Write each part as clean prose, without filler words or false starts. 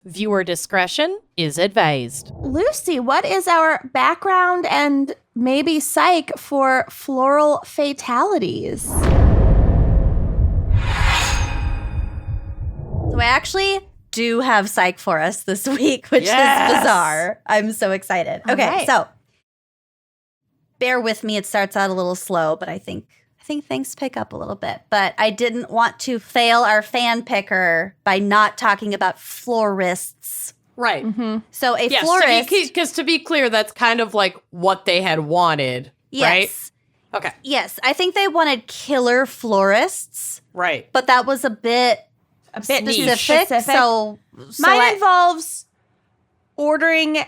Viewer discretion is advised. Lucy, what is our background and maybe psych for floral fatalities? So I actually do have psych for us this week, which is bizarre. I'm so excited. All Okay, right. so bear with me. It starts out a little slow, but I think things pick up a little bit. But I didn't want to fail our fan picker by not talking about florists. Right. So a florist. Because to be clear, that's kind of like what they had wanted, right? Yes. Okay. Yes, I think they wanted killer florists, Right. but that was a bit Niche. specific. So Mine involves ordering,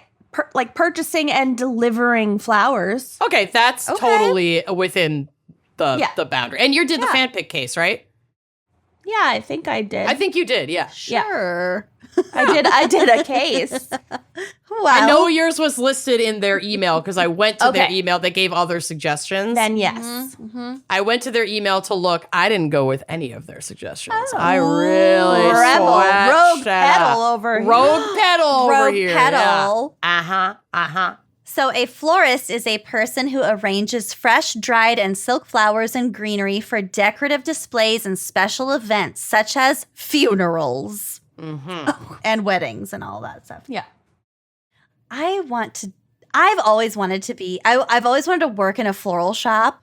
purchasing and delivering flowers. Okay, that's totally within the boundary. And you did the fan pick case, right? Yeah, I think I did. I think you did, yeah. sure. I did a case. Wow. I know yours was listed in their email because I went to their Okay. email. They gave other suggestions. Then yes. I went to their email to look. I didn't go with any of their suggestions. I really Rebel. swatched Rogue that pedal up. over here. Rogue pedal over Rogue here. pedal. Yeah. Uh-huh. So a florist is a person who arranges fresh, dried, and silk flowers and greenery for decorative displays and special events, such as funerals and weddings and all that stuff. Yeah. I've always wanted to work in a floral shop.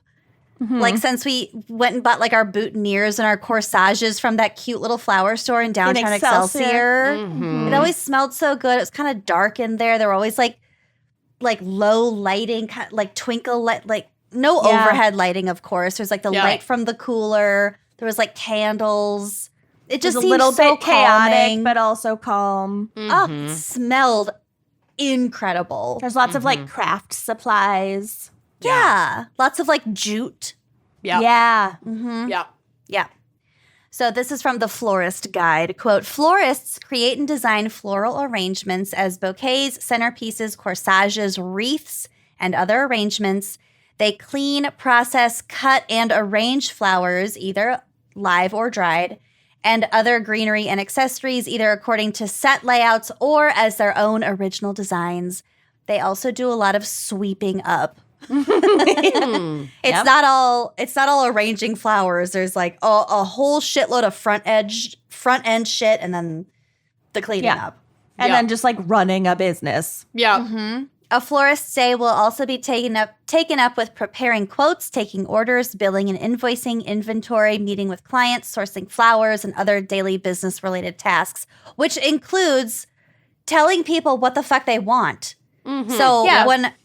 Like since we went and bought like our boutonnieres and our corsages from that cute little flower store in downtown Excelsior. It always smelled so good. It was kind of dark in there. There were always like low lighting, like twinkle light, like no overhead lighting, of course. There's like the light from the cooler. There was like candles. It just a seemed little so bit chaotic, calming. but also calm. Oh, it smelled incredible. There's lots of like craft supplies. Yeah. Lots of like jute. Yeah. Yeah. Yeah. Yeah. So this is from the Florist Guide. Quote, florists create and design floral arrangements as bouquets, centerpieces, corsages, wreaths, and other arrangements. They clean, process, cut, and arrange flowers, either live or dried, and other greenery and accessories, either according to set layouts or as their own original designs. They also do a lot of sweeping up. It's not all arranging flowers. There's like a whole shitload of front end shit, and then the cleaning up. And then just like running a business. Yeah. A florist's day will also be taken up with preparing quotes, taking orders, billing and invoicing, inventory, meeting with clients, sourcing flowers, and other daily business-related tasks, which includes telling people what the fuck they want. So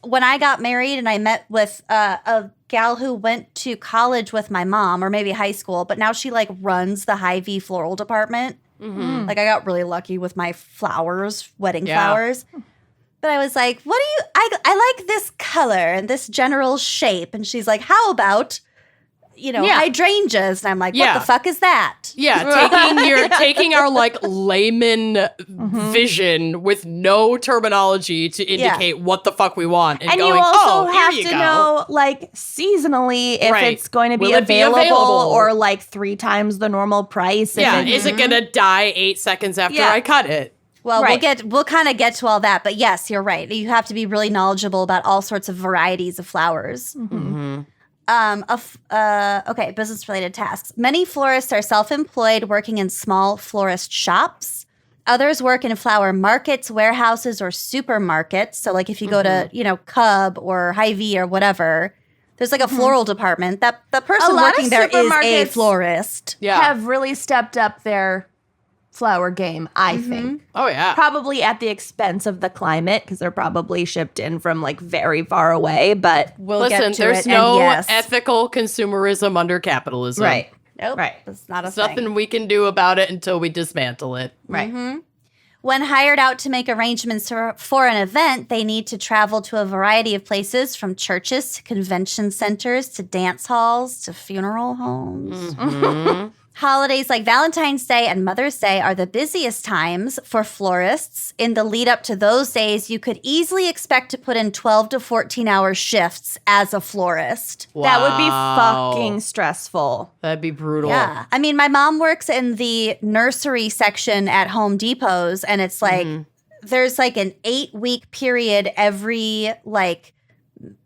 when I got married and I met with a gal who went to college with my mom, or maybe high school, but now she like runs the Hy-Vee floral department. Like I got really lucky with my flowers, wedding flowers. But I was like, what do you, I like this color and this general shape. And she's like, how about, hydrangeas? And I'm like, what the fuck is that? Yeah, taking our like layman vision with no terminology to indicate what the fuck we want, and going, you also here have you to go. know, like, seasonally if Right. it's going to be Will it be available, available? or like 3 times the normal price. Yeah, If is it gonna die 8 seconds after I cut it? Well, Right. we'll kind of get to all that, but yes, you're right. You have to be really knowledgeable about all sorts of varieties of flowers. Okay, business-related tasks. Many florists are self-employed, working in small florist shops. Others work in flower markets, warehouses, or supermarkets. So, like if you go to, Cub or Hy-Vee or whatever, there's like a floral department. That the person lot working of there is a supermarkets florist. Yeah. have really stepped up their flower game, I think. Oh yeah. Probably at the expense of the climate, because they're probably shipped in from like very far away, but We'll get Listen, to there's it, no and yes. ethical consumerism under capitalism. right. Nope, Right. it's not a There's thing. nothing we can do about it until we dismantle it. Right. When hired out to make arrangements for an event, they need to travel to a variety of places, from churches to convention centers to dance halls to funeral homes. Holidays like Valentine's Day and Mother's Day are the busiest times for florists. In the lead up to those days, you could easily expect to put in 12 to 14-hour shifts as a florist. Wow. That would be fucking stressful. That'd be brutal. Yeah. I mean, my mom works in the nursery section at Home Depot's, and it's like there's like an 8-week period every like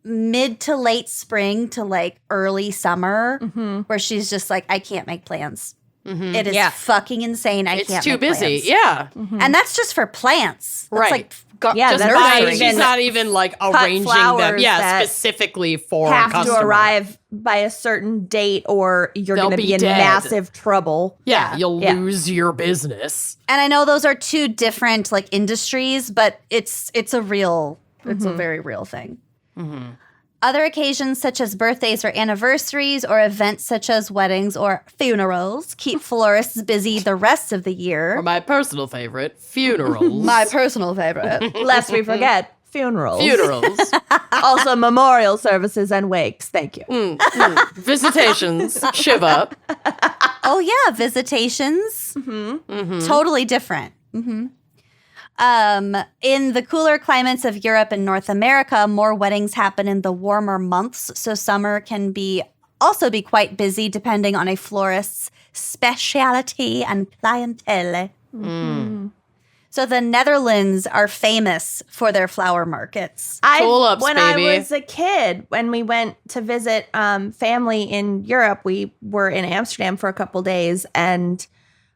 mid to late spring to like early summer where she's just like, I can't make plans. It is fucking insane. I can't It's too make busy. plans. Yeah. And that's just for plants. That's Right. like Just that's buying. not She's even not even like arranging them. flowers Yeah, that specifically for have a customer. to arrive by a certain date or you're They'll going to be be in dead. massive trouble. Yeah, you'll Yeah. lose your business. And I know those are two different like industries, but it's a real, it's a very real thing. Other occasions such as birthdays or anniversaries or events such as weddings or funerals keep florists busy the rest of the Or year. my personal favorite, funerals. My personal favorite. Lest we forget, funerals. Funerals. Also memorial services and wakes. Thank you. Visitations. Shiva. Oh yeah, visitations. Totally different. In the cooler climates of Europe and North America, more weddings happen in the warmer months, so summer can also be quite busy depending on a florist's specialty and clientele. So the Netherlands are famous for their flower markets. Tulips, when baby. I was a kid, when we went to visit family in Europe, we were in Amsterdam for a couple days and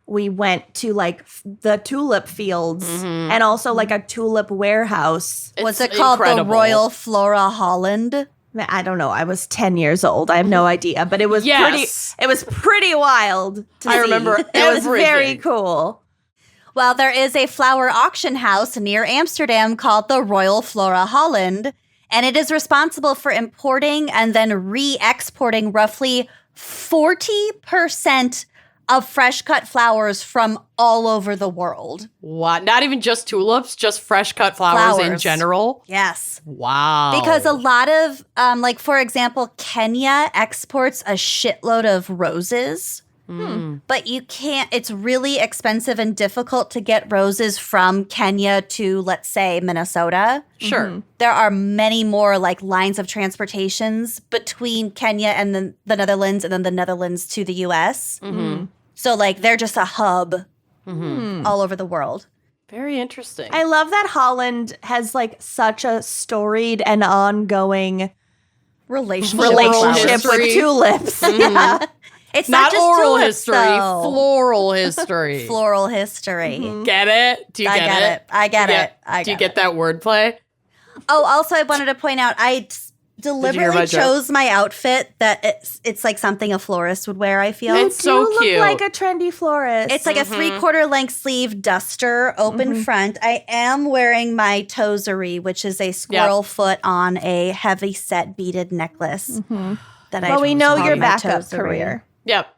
we went to like the tulip fields and also like a tulip warehouse. Was It's it called incredible. the Royal Flora Holland? I don't know. I was 10 years old. I have no idea, but it was Yes. pretty wild to I see. remember It was very everything. cool. Well, there is a flower auction house near Amsterdam called the Royal Flora Holland, and it is responsible for importing and then re-exporting roughly 40% of fresh cut flowers from all over the world. What? Not even just tulips, just fresh cut flowers in Flowers. general? Yes. Wow. Because a lot of, like, for example, Kenya exports a shitload of roses. But you can't, it's really expensive and difficult to get roses from Kenya to, let's say, Minnesota. Sure. There are many more like lines of transportations between Kenya and the Netherlands and then the Netherlands to the US. So like they're just a hub all over the world. Very interesting. I love that Holland has like such a storied and ongoing Relationship relationship with history. tulips. Yeah. It's Not just oral tulips, history, though. floral history. Floral history. Get it? Do you I get get it. I get it. I Do you get get that wordplay? Oh, also, I wanted to point out, I deliberately my joke? chose my outfit that it's like something a florist would wear, I feel. It's so You cute. look like a trendy florist. It's like a 3/4 length sleeve duster, open front. I am wearing my tosery, which is a squirrel foot on a heavy set beaded necklace. That well, we know call your my backup tosery. career. Yep.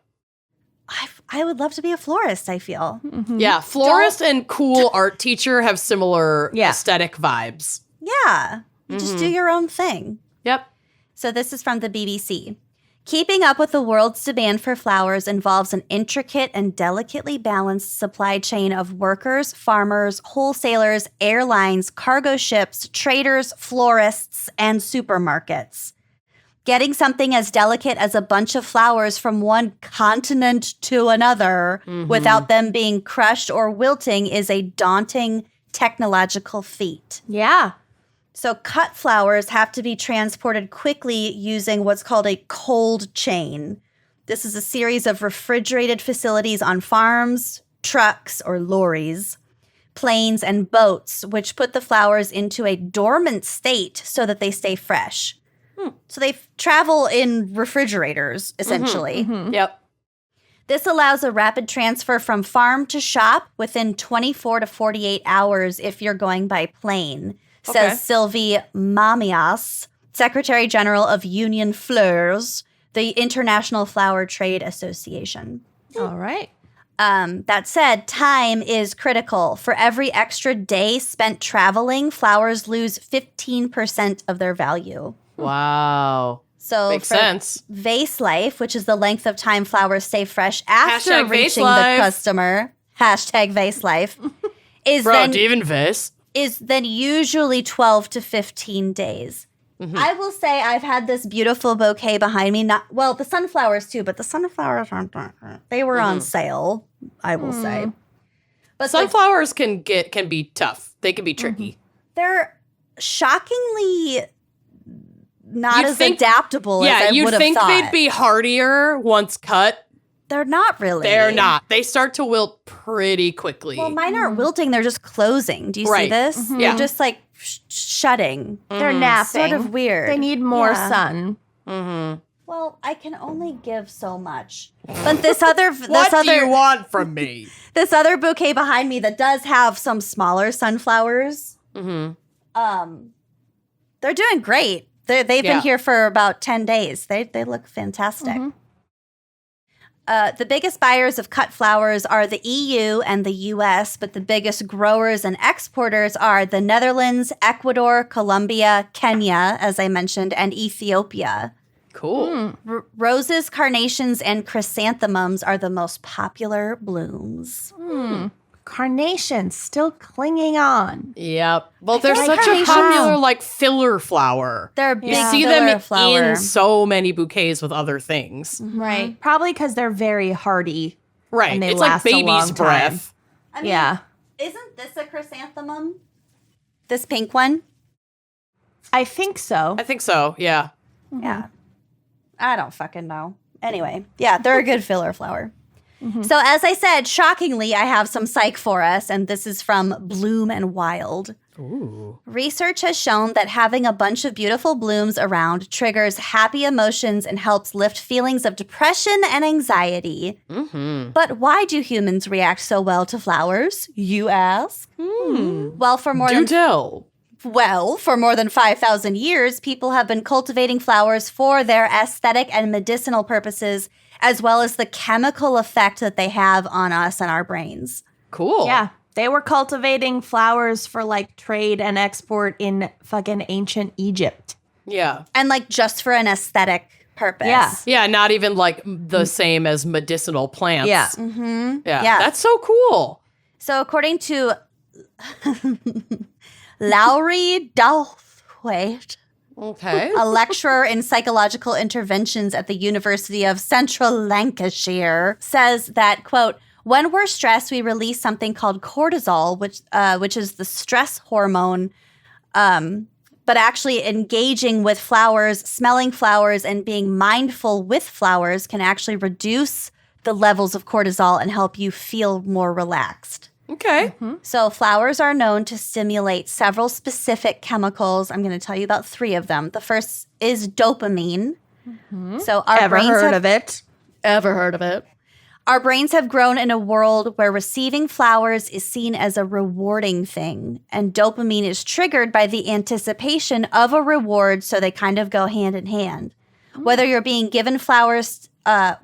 I would love to be a florist, I feel. Yeah. Florist and cool art teacher have similar Yeah. aesthetic vibes. Yeah. You just do your own thing. Yep. So this is from the BBC. Keeping up with the world's demand for flowers involves an intricate and delicately balanced supply chain of workers, farmers, wholesalers, airlines, cargo ships, traders, florists, and supermarkets. Getting something as delicate as a bunch of flowers from one continent to another without them being crushed or wilting is a daunting technological feat. Yeah. So cut flowers have to be transported quickly using what's called a cold chain. This is a series of refrigerated facilities on farms, trucks or lorries, planes, and boats, which put the flowers into a dormant state so that they stay fresh. So they travel in refrigerators, essentially. Yep. This allows a rapid transfer from farm to shop within 24 to 48 hours if you're going by plane, says Okay. Sylvie Mamias, Secretary General of Union Fleurs, the International Flower Trade Association. All right. That said, time is critical. For every extra day spent traveling, flowers lose 15% of their value. Wow. So Makes for sense. vase life, which is the length of time flowers stay fresh after Hashtag vase reaching the life. customer, hashtag vase life, is Bro, then do you even vase? is then usually 12 to 15 days. I will say I've had this beautiful bouquet behind me. The sunflowers too, but the sunflowers aren't. They were on sale, I will say. But Sunflowers can be tough. They can be tricky. they're shockingly not You'd as think- adaptable as I you'd would have think thought. they'd be hardier once cut. They're not really. They're not. They start to wilt pretty quickly. Well, mine aren't wilting. They're just closing. Do you see Right. this? Yeah. They're just like shutting. They're napping. Sort of weird. They need more Yeah. sun. Well, I can only give so much. But this other What do you want from me? this other bouquet behind me that does have some smaller sunflowers. They're doing great. They've been here for about 10 days. They look fantastic. The biggest buyers of cut flowers are the EU and the US, but the biggest growers and exporters are the Netherlands, Ecuador, Colombia, Kenya, as I mentioned, and Ethiopia. Cool. Roses, carnations, and chrysanthemums are the most popular blooms. Carnations still clinging on. Yep. Well, they're like such a carnations- popular like filler flower. They're a big You see filler them flower. in so many bouquets with other things. Right. Probably because they're very hardy. Right. And they It's like last a baby's long time. breath. I mean, Yeah. Isn't this a chrysanthemum? This pink one? I think so. I think so. Yeah. Yeah. I don't fucking know. Anyway, yeah, they're a good filler flower. So as I said, shockingly, I have some psych for us, and this is from Bloom and Wild. Ooh. Research has shown that having a bunch of beautiful blooms around triggers happy emotions and helps lift feelings of depression and anxiety. But why do humans react so well to flowers, you ask? Well, for more Do than tell. Well, for more than 5,000 years, people have been cultivating flowers for their aesthetic and medicinal purposes, as well as the chemical effect that they have on us and our brains. Cool. Yeah. They were cultivating flowers for like trade and export in fucking ancient Egypt. Yeah. And like just for an aesthetic purpose. Yeah. Yeah. Not even like the same as medicinal plants. Yeah. Yeah. Yeah. That's so cool. So according to Lowry Dalthwaite, Okay. a lecturer in psychological interventions at the University of Central Lancashire, says that, quote, when we're stressed, we release something called cortisol, which is the stress hormone. But actually engaging with flowers, smelling flowers, and being mindful with flowers can actually reduce the levels of cortisol and help you feel more relaxed. Okay. So flowers are known to stimulate several specific chemicals. I'm going to tell you about 3 of them. The first is dopamine. So our Ever brains heard have of it? ever heard of it. Our brains have grown in a world where receiving flowers is seen as a rewarding thing, and dopamine is triggered by the anticipation of a reward, so they kind of go hand in hand. Whether you're being given flowers, or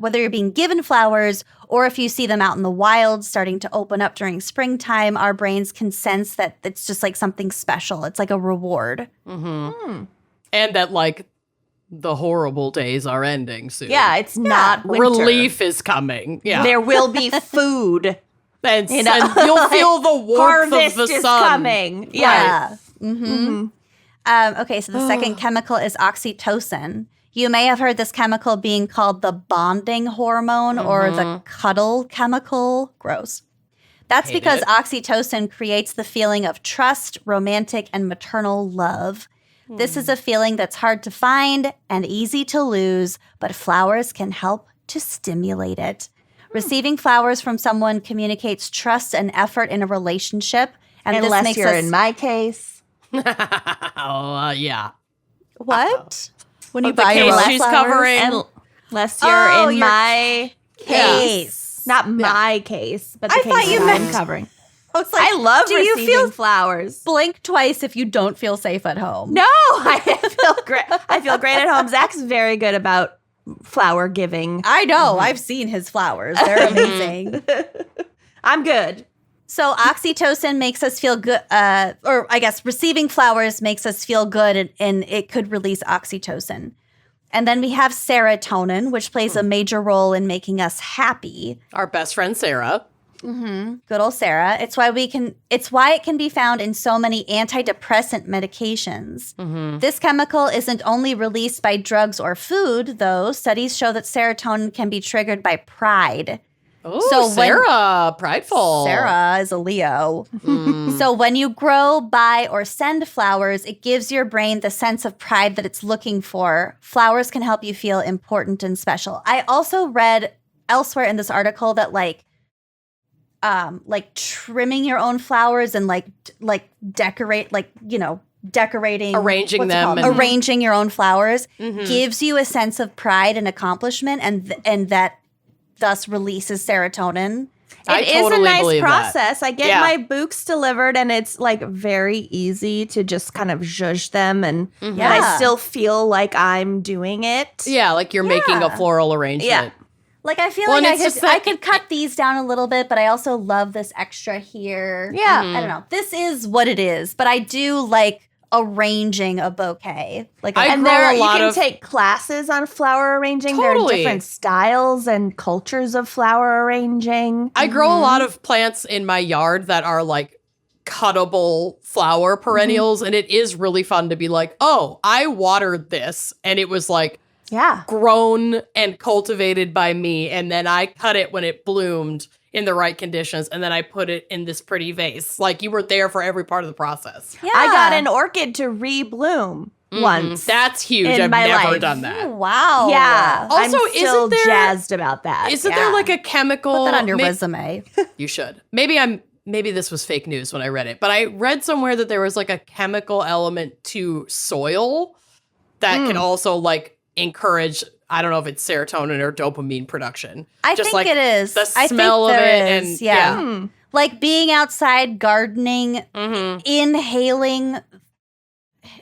if you see them out in the wild starting to open up during springtime, our brains can sense that it's just like something special. It's like a reward. And that like the horrible days are ending soon. Yeah, it's not winter. Relief is coming. Yeah. There will be food. and, you know, and you'll feel the warmth Harvest of the is sun. coming. Yeah. Okay, so the second chemical is oxytocin. You may have heard this chemical being called the bonding hormone or the cuddle chemical. Gross. That's Hate because it. oxytocin creates the feeling of trust, romantic, and maternal love. This is a feeling that's hard to find and easy to lose, but flowers can help to stimulate it. Receiving flowers from someone communicates trust and effort in a relationship, and this Unless makes you're us in my case. Yeah. what? When you The buy your case love she's flowers? covering. Unless you're Oh, in your my case. Not my case, but the I case thought you that I'm meant- covering. I was like, I love do you receiving feel flowers. blink twice if you don't feel safe at home? No, I feel great. I feel great at home. Zach's very good about flower giving. I know. I've seen his flowers. They're amazing. I'm good. So oxytocin makes us feel good, or I guess receiving flowers makes us feel good, and it could release oxytocin. And then we have serotonin, which plays a major role in making us happy. Our best friend Sarah. Good old Sarah. It's why it can be found in so many antidepressant medications. This chemical isn't only released by drugs or food, though. Studies show that serotonin can be triggered by pride. Oh, so Sarah, prideful. Sarah is a Leo. So when you grow, buy, or send flowers, it gives your brain the sense of pride that it's looking for. Flowers can help you feel important and special. I also read elsewhere in this article that like trimming your own flowers and decorating, arranging them, arranging your own flowers gives you a sense of pride and accomplishment, and that thus releases serotonin. It is a nice process. I get my books delivered, and it's like very easy to just kind of zhuzh them, and but I still feel like I'm doing it. Yeah, like you're making a floral arrangement. Yeah. Like I feel like I could cut these down a little bit, but I also love this extra here. Yeah. I don't know. This is what it is, but I do like arranging a bouquet. You can take classes on flower arranging. Totally. There are different styles and cultures of flower arranging. I grow a lot of plants in my yard that are like cuttable flower perennials, and it is really fun to be like, oh, I watered this, and it was like grown and cultivated by me, and then I cut it when it bloomed in the right conditions, and then I put it in this pretty vase. Like, you were there for every part of the process. Yeah. I got an orchid to rebloom once. That's huge. I've never done that. Oh, wow. Yeah. Also, I'm still jazzed about that. Isn't there like a chemical? Put that on your resume. You should. Maybe this was fake news when I read it, but I read somewhere that there was like a chemical element to soil that can also like encourage, I don't know if it's serotonin or dopamine production. I think it is. The smell of it. And yeah. Like being outside, gardening, inhaling,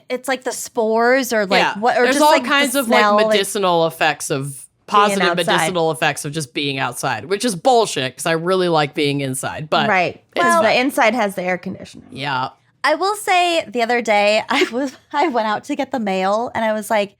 it's like the spores or like what, or there's just all like kinds of like medicinal effects of positive medicinal effects of just being outside, which is bullshit because I really like being inside. But because the inside has the air conditioning. Yeah. I will say the other day I went out to get the mail and I was like,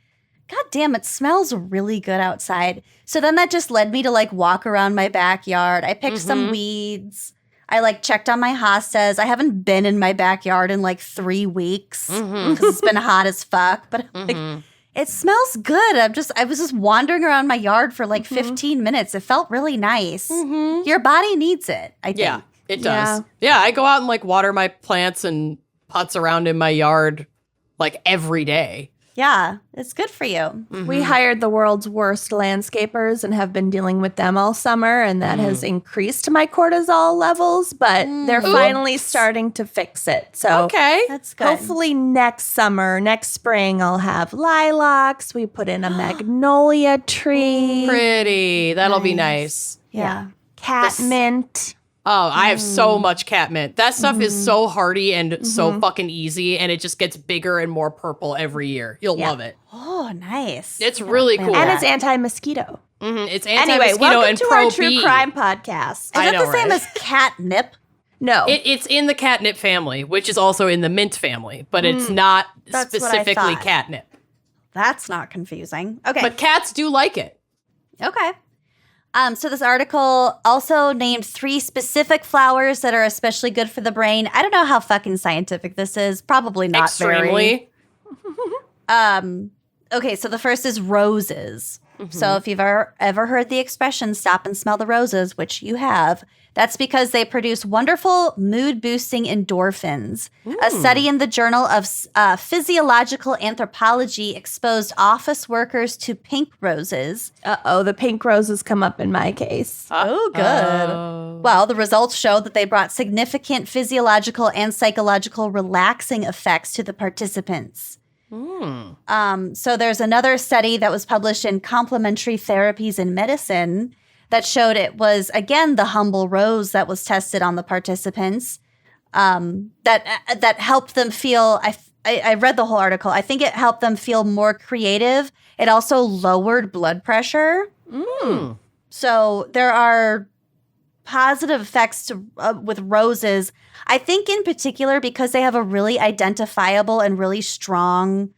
God damn, it smells really good outside. So then that just led me to like walk around my backyard. I picked some weeds. I like checked on my hostas. I haven't been in my backyard in like 3 weeks because it's been hot as fuck. But like, it smells good. I was just wandering around my yard for like 15 minutes. It felt really nice. Your body needs it, I think. Yeah, it does. Yeah, I go out and like water my plants and putz around in my yard like every day. Yeah, it's good for you. We hired the world's worst landscapers and have been dealing with them all summer, and that has increased my cortisol levels, but they're finally starting to fix it. So that's good. Hopefully next spring, I'll have lilacs. We put in a magnolia tree. Pretty. That'll be nice. Yeah. Catmint. Oh, I have so much catmint. That stuff is so hardy and so fucking easy, and it just gets bigger and more purple every year. You'll love it. Oh, nice. It's really cool. And it's anti-mosquito. It's anti-mosquito welcome and to pro our true bee. crime podcast. Is that the same as catnip? No. It's in the catnip family, which is also in the mint family, but it's not specifically catnip. That's not confusing. Okay. But cats do like it. Okay. So this article also named 3 specific flowers that are especially good for the brain. I don't know how fucking scientific this is. Probably not Extremely. very. Okay, so the first is roses. So if you've ever heard the expression "stop and smell the roses," which you have, that's because they produce wonderful mood-boosting endorphins. A study in the Journal of Physiological Anthropology exposed office workers to pink roses. The pink roses come up in my case. Oh, good. Well, the results show that they brought significant physiological and psychological relaxing effects to the participants. So there's another study that was published in Complementary Therapies in Medicine that showed it was, again, the humble rose that was tested on the participants that helped them feel, I read the whole article, I think it helped them feel more creative. It also lowered blood pressure. So there are positive effects with roses. I think in particular because they have a really identifiable and really strong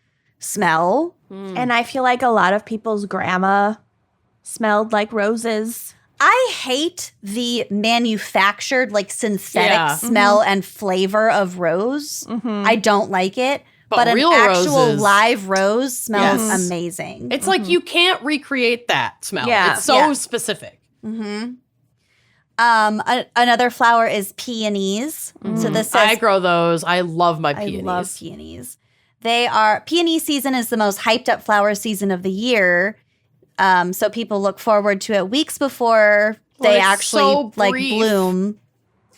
smell. And I feel like a lot of people's grandma smelled like roses. I hate the manufactured, like synthetic smell and flavor of rose. I don't like it. But an real actual roses, live rose smells amazing. It's like you can't recreate that smell. Yeah. It's so specific. Another flower is peonies. So this says, I grow those. I love my peonies. I love peonies. Peony season is the most hyped up flower season of the year. So people look forward to it weeks before they actually bloom.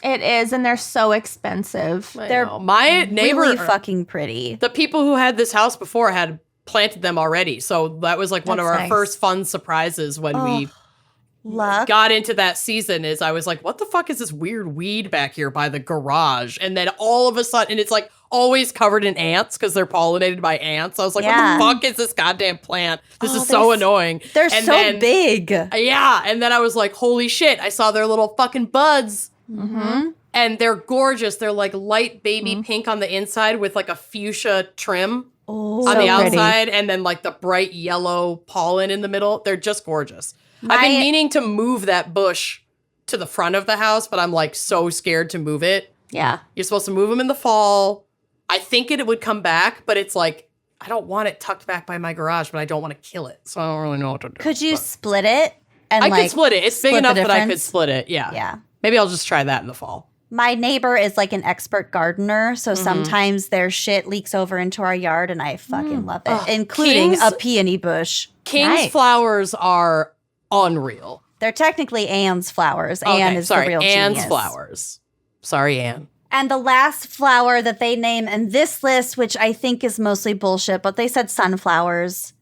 It is, and they're so expensive. They're my neighbor, really fucking pretty. The people who had this house before had planted them already. So that was like one of our first fun surprises when we got into that season is I was like, what the fuck is this weird weed back here by the garage? And then all of a sudden, and it's like always covered in ants because they're pollinated by ants. I was like, what the fuck is this goddamn plant? This is so annoying. They're so big. Yeah. And then I was like, holy shit. I saw their little fucking buds. And they're gorgeous. They're like light baby pink on the inside with like a fuchsia trim on the outside and then like the bright yellow pollen in the middle. They're just gorgeous. I've been meaning to move that bush to the front of the house, but I'm like so scared to move it. Yeah. You're supposed to move them in the fall. I think it would come back, but it's like, I don't want it tucked back by my garage, but I don't want to kill it. So I don't really know what to do. Could you split it? And I could split it. It's big enough that I could split it. Yeah. Yeah. Maybe I'll just try that in the fall. My neighbor is like an expert gardener, so sometimes their shit leaks over into our yard, and I fucking love it, including a peony bush. King's flowers are unreal. They're technically Anne's flowers. Anne is the real Anne's genius. flowers. Sorry, Anne. And the last flower that they name in this list, which I think is mostly bullshit, but they said sunflowers.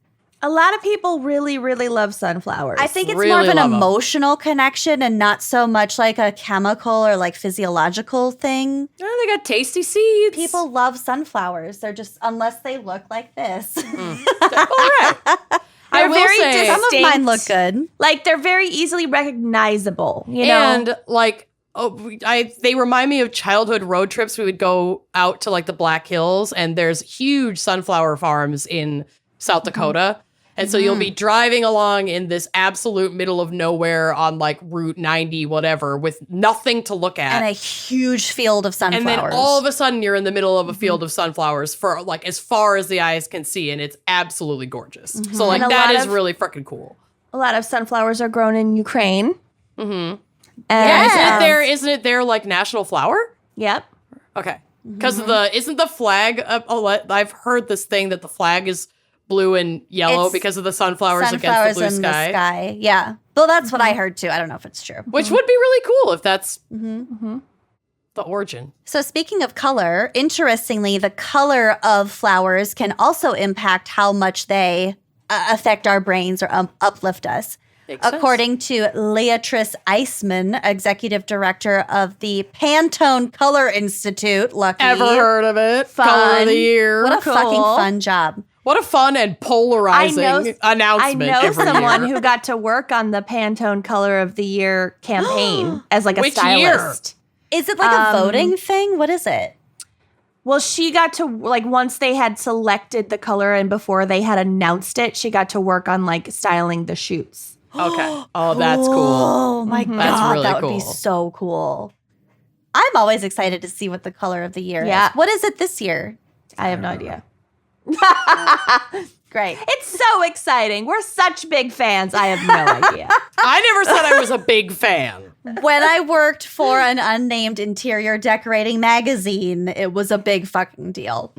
A lot of people really, really love sunflowers. I think it's Really more of an love 'em. emotional connection and not so much like a chemical or like physiological thing. Oh, they got tasty seeds. People love sunflowers. They're just, unless they look like this. All right. I will very say, Some of mine look good. Like, they're very easily recognizable, you know? and like, they remind me of childhood road trips. We would go out to like the Black Hills, and there's huge sunflower farms in South Dakota. And so you'll be driving along in this absolute middle of nowhere on like Route 90, whatever, with nothing to look at. And a huge field of sunflowers. And then all of a sudden you're in the middle of a field of sunflowers for like as far as the eyes can see. And it's absolutely gorgeous. So like that is really freaking cool. A lot of sunflowers are grown in Ukraine. Yeah, And, isn't it their like national flower? Yep. Okay. Because isn't the flag, I've heard this thing that the flag is blue and yellow It's because of the sunflowers against the blue in sky. the sky. Yeah. Well, that's what I heard too. I don't know if it's true. Which would be really cool if that's the origin. So speaking of color, interestingly, the color of flowers can also impact how much they affect our brains or uplift us. According to Leatrice Eisman, executive director of the Pantone Color Institute. Lucky. Ever heard of it? Color of the year. What a fucking fun job. What a fun and polarizing announcement. I know every someone year. who got to work on the Pantone Color of the Year campaign as like a Which stylist. Is it like a voting thing? What is it? Well, she got to, like, once they had selected the color and before they had announced it, she got to work on, like, styling the shoots. Okay. Oh, that's cool. Oh my God. That's really that would cool. be so cool. I'm always excited to see what the color of the year Yeah. is. What is it this year? I have no idea. Great. It's so exciting. We're such big fans. I have no idea. I never said I was a big fan. When I worked for an unnamed interior decorating magazine, it was a big fucking deal.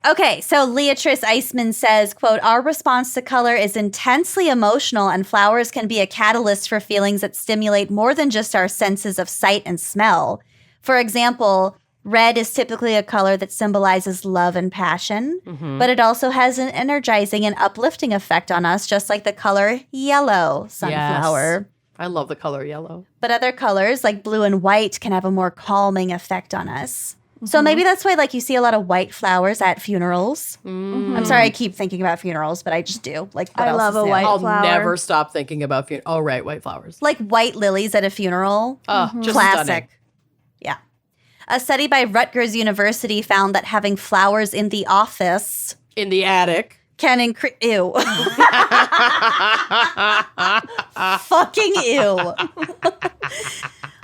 Okay, so Leatrice Eisman says, quote, our response to color is intensely emotional, and flowers can be a catalyst for feelings that stimulate more than just our senses of sight and smell. For example, red is typically a color that symbolizes love and passion, but it also has an energizing and uplifting effect on us, just like the color yellow sunflower. Yes. I love the color yellow. But other colors, like blue and white, can have a more calming effect on us. So maybe that's why, like, you see a lot of white flowers at funerals. I'm sorry, I keep thinking about funerals, but I just do. Like, what I else love is a new? white I'll flower. never stop thinking about funerals. Oh, right, white flowers. Like white lilies at a funeral. Just Classic. stunning. Yeah. A study by Rutgers University found that having flowers in the office in the attic can increase. Ew. Fucking ew.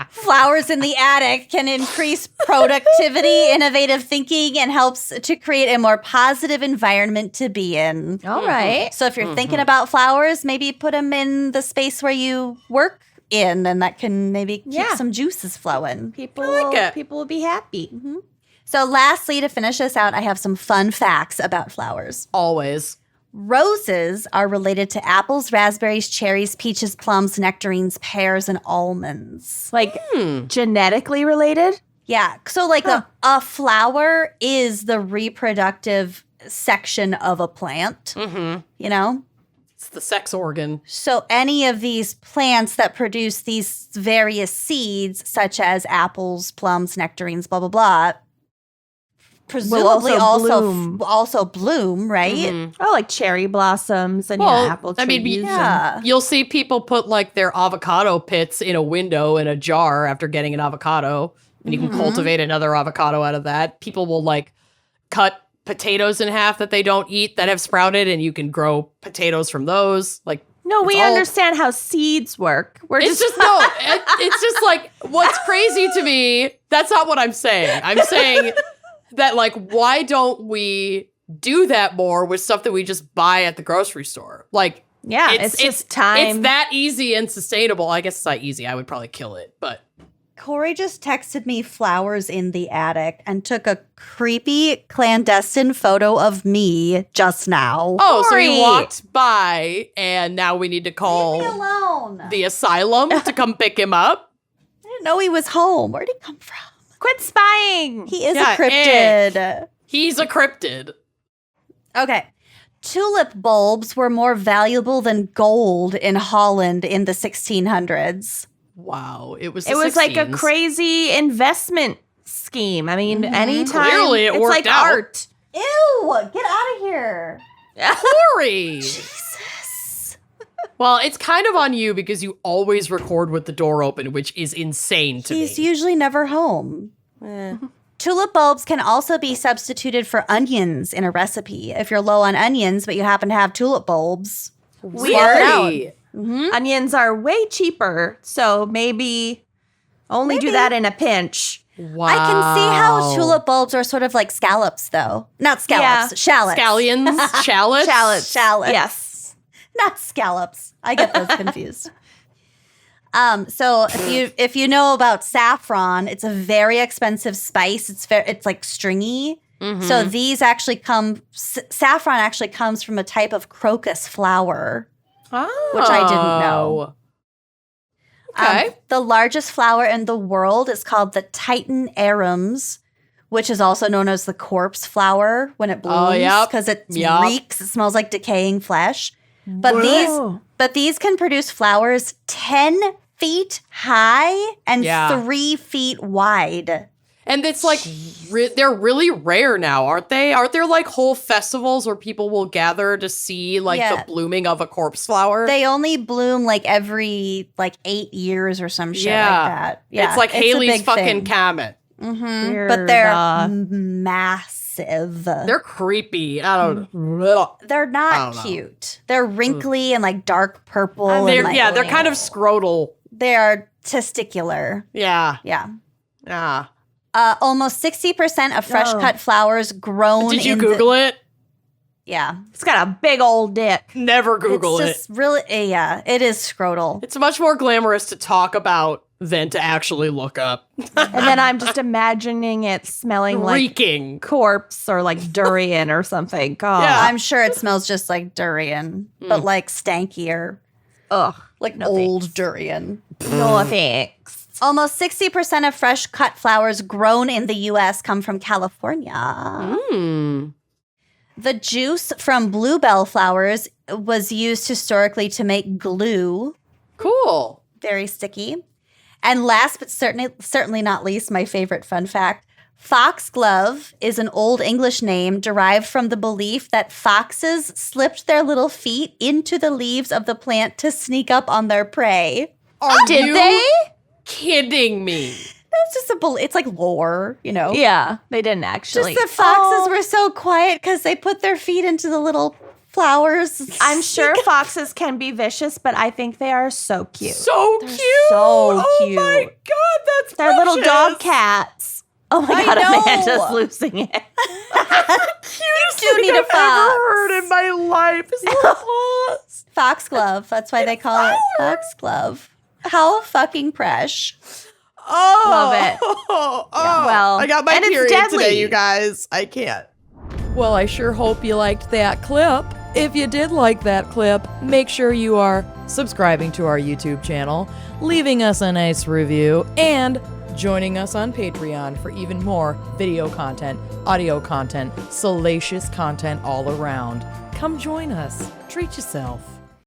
Flowers in the attic can increase productivity, innovative thinking, and helps to create a more positive environment to be in. All right. So if you're thinking about flowers, maybe put them in the space where you work in, and that can maybe keep some juices flowing. People will be happy. Mm-hmm. So lastly, to finish us out, I have some fun facts about flowers. always. Roses are related to apples, raspberries, cherries, peaches, plums, nectarines, pears, and almonds. Like genetically related? Yeah. So like a flower is the reproductive section of a plant, you know? It's the sex organ. So any of these plants that produce these various seeds, such as apples, plums, nectarines, blah, blah, blah, presumably also bloom, right? Mm-hmm. Oh, like cherry blossoms and apple trees. I mean, you'll see people put like their avocado pits in a window in a jar after getting an avocado, and you can cultivate another avocado out of that. People will like cut potatoes in half that they don't eat that have sprouted, and you can grow potatoes from those. Like, no, we understand how seeds work. It's just like, what's crazy to me, that's not what I'm saying. I'm saying that, like, why don't we do that more with stuff that we just buy at the grocery store? Like, it's just time. It's that easy and sustainable. I guess it's not easy. I would probably kill it, but. Corey just texted me flowers in the attic and took a creepy clandestine photo of me just now. Oh, Corey. So he walked by and now we need to call Leave me alone. the asylum to come pick him up? I didn't know he was home. Where'd he come from? Quit spying. He is a cryptid. He's a cryptid. Okay. Tulip bulbs were more valuable than gold in Holland in the 1600s. Wow. It was like a crazy investment scheme. I mean, anytime. Clearly it worked like out. art. Ew, get out of here. Corey. Jesus. Well, it's kind of on you because you always record with the door open, which is insane to me. He's usually never home. Tulip bulbs can also be substituted for onions in a recipe. If you're low on onions, but you happen to have tulip bulbs. Really? Onions are way cheaper, so maybe do that in a pinch. Wow. I can see how tulip bulbs are sort of like scallops, though. Not scallops, shallots. Scallions? Shallots? Shallots. Yes. Not scallops. I get those confused. So if you know about saffron, it's a very expensive spice. It's like stringy. So these actually saffron actually comes from a type of crocus flower. Oh. Which I didn't know. Okay. The largest flower in the world is called the Titan arums, which is also known as the corpse flower when it blooms because it reeks. It smells like decaying flesh. But these can produce flowers 10 feet high and 3 feet wide. And it's like, they're really rare now, aren't they? Aren't there like whole festivals where people will gather to see like the blooming of a corpse flower? They only bloom like every 8 years or some shit like that. Yeah, it's like Halley's fucking comet. But they're massive. They're creepy. I don't know. They're not cute. They're wrinkly and like dark purple. They're kind of scrotal. They are testicular. Yeah. Yeah. Almost 60% of fresh cut flowers grown. Did you Google it? Yeah. It's got a big old dick. Never Google it. It's just really, it is scrotal. It's much more glamorous to talk about than to actually look up. And then I'm just imagining it smelling reeking like corpse or like durian or something. God. Yeah, I'm sure it smells just like durian, but like stankier. Ugh. Like old durian. No thanks. Almost 60% of fresh cut flowers grown in the U.S. come from California. The juice from bluebell flowers was used historically to make glue. Cool. Very sticky. And last but certainly not least, my favorite fun fact, foxglove is an Old English name derived from the belief that foxes slipped their little feet into the leaves of the plant to sneak up on their prey. Did they? Kidding me. That's just it's like lore, you know? Yeah, they didn't actually. Just the foxes were so quiet because they put their feet into the little flowers. I'm sure foxes can be vicious, but I think they are so cute. So They're cute. So cute. Oh my God, that's They're precious. little dog cats. Oh my God, know. Amanda's losing it. Cutest do thing need a I've fox. ever heard in my life is little paws. Foxglove. That's why they call it Foxglove. How fucking fresh. Oh, Love it. Oh, well, I got my and it's period deadly. today, you guys. I can't. Well, I sure hope you liked that clip. If you did like that clip, make sure you are subscribing to our YouTube channel, leaving us a nice review, and joining us on Patreon for even more video content, audio content, salacious content all around. Come join us. Treat yourself.